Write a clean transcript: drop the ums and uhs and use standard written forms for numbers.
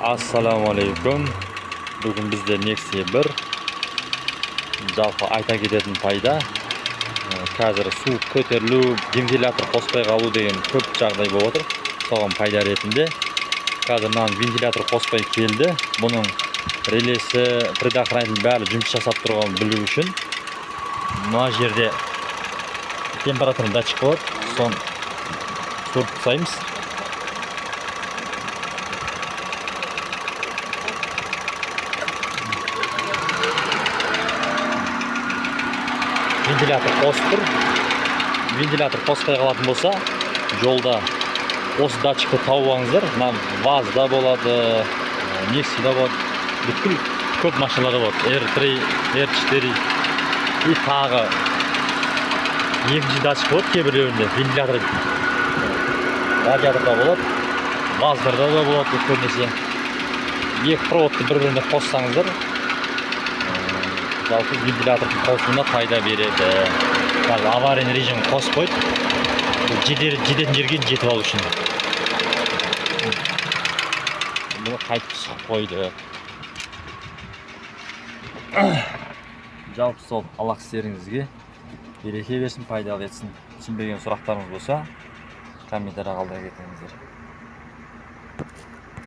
Assalomu alaykum. Bugun bizda Nexia 1 жалпы айта кететін пайда. Қазір су көтерілу, вентилятор қоспай қалу деген көп жағдай болып отыр. Соған пайда ретінде қазір мына вентилятор қоспай келді. Бұның релесі, предохранитель бәрі жұмыс жасап тұрғанын білу үшін мына жерде температура датчик болады. Соны көріп тастаймыз. Вентилятор қосып тұр. Вентилятор қоспай қалатын болса, жолда осы датчикті тауып алыңыздар. Мына ВАЗда болады, Nexia болады, бүткіл көп машиналарда болады. R3, R4 и тағы екінші датчик болады кейбіреуінде. Вентилятор радиаторда болады, ВАЗдарда да болады көбінесе. Екі проводты бір-біріне қоссаңыздар, жалпы вентилятордың қосуына пайда береді. Қазір аварийный режим қосып қойды. Жететін жерге жетіп алу үшін. Бұны қайтып шығып қойды. Жалпы сол Аллах істеріңізге береке берсін, пайдалы етсін. Түсінбеген сұрақтарыңыз болса, комментария қалдыра кетіңіздер.